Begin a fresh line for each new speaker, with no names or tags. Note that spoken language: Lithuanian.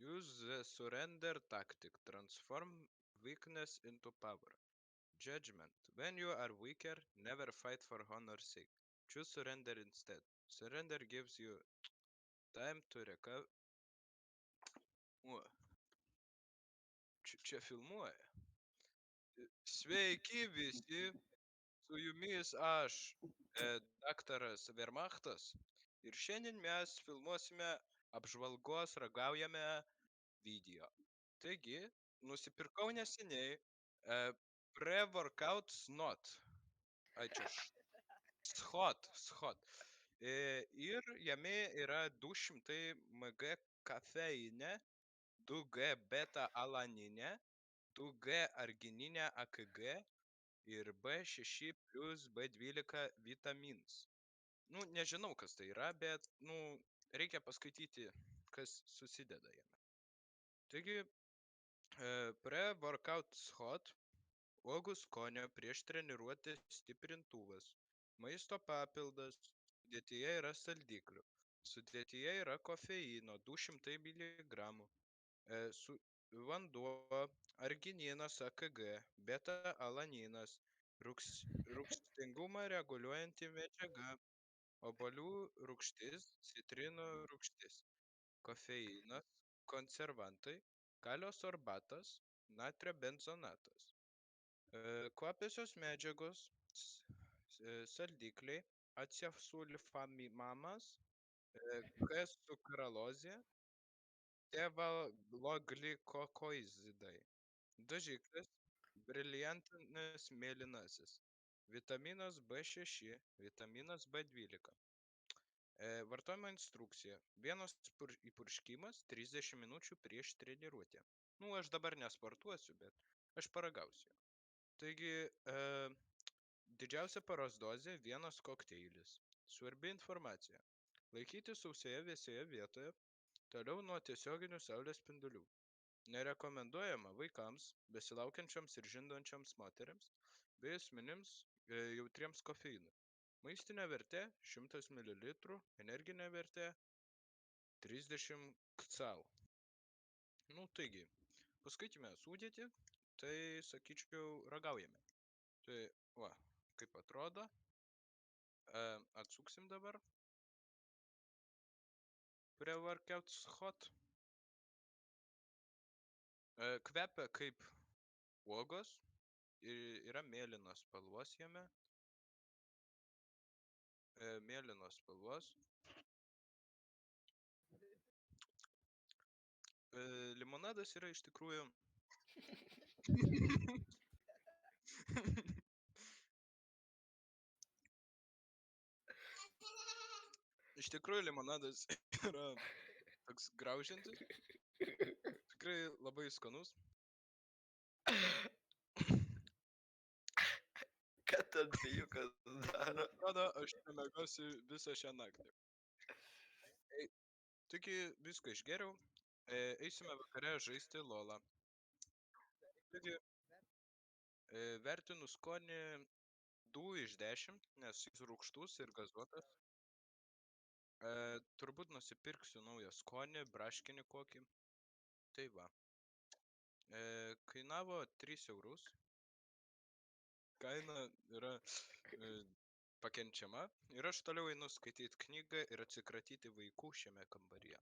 Use the surrender tactic. Transform weakness into power. Judgment. When you are weaker, never fight for honor's sake. Choose surrender instead. Surrender gives you time to recover. Čia filmuoja. Sveiki visi, su jumis aš, daktaras Wehrmachtas. Ir šiandien mes filmuosime apžvalgos ragaujame video. Taigi, nusipirkau neseniai pre-workout snot. Ai čia schot. Ir jame yra 200 mg kafeinė, 2G beta alaninė, 2G argininė AKG ir B6 plus B12 vitamins. Nu, nežinau, kas tai yra, bet, reikia paskaityti, kas susideda jame. Taigi, pre-workout hot, uogų skonio prieš treniruotę stiprintuvas, maisto papildas, sudėtyje yra saldiklių, sudėtyje yra kofeino 200 mg, vanduo, argininas AKG, beta-alaninas, rūgštingumą reguliuojanti medžiaga, obuolių rūgštis, citrinų rūgštis, kofeinas, konservantai, kalio sorbatas, natrio benzonatas, kvapiosios medžiagos, saldikliai, acesulfamimamas, K-sukralozė, tėvaloglikokoizidai, dažiklis, briliantinis mėlynasis, vitaminas B6, vitaminas B12. Vartojimo instrukcija. Vienas įpurškimas 30 minučių prieš treniruotę. Aš dabar nesportuosiu, bet aš paragausiu. Taigi, didžiausia paros dozė - vienas kokteilis. Svarbi informacija. Laikyti sausioje vėsioje vietoje, toliau nuo tiesioginių saulės spindulių. Nerekomenduojama vaikams, besilaukiančiams ir žindančiams moteriams, bei asmenims jautriems kofeinui. Maistinė vertė 100 ml, energinė vertė 30 kcal. Taigi, paskaitime sudėtį, tai sakyčiau ragaujame. Tai, kaip atrodo. Atsuksim dabar. Pre-workout hot. Kvepia kaip uogos ir yra mėlynos spalvos jame. Mėlynos spalvos. Limonadas yra iš tikrųjų. Iš tikrųjų limonadas yra toks graužiantis. Tikrai labai skanus.
Ką ten bijukas daro?
Atrodo, aš nemiegosiu visą šią naktį. Taigi viską išgeriau. Eisime vakare žaisti lolą. Taigi, vertinu skonį 2 iš 10, nes jis rūgštus ir gazuotas. Turbūt nusipirksiu naują skonį, braškinį kokį. Tai va. Kainavo 3 eurus. Kaina yra pakenčiama. Ir aš toliau einu skaityti knygą ir atsikratyti vaikų šiame kambaryje.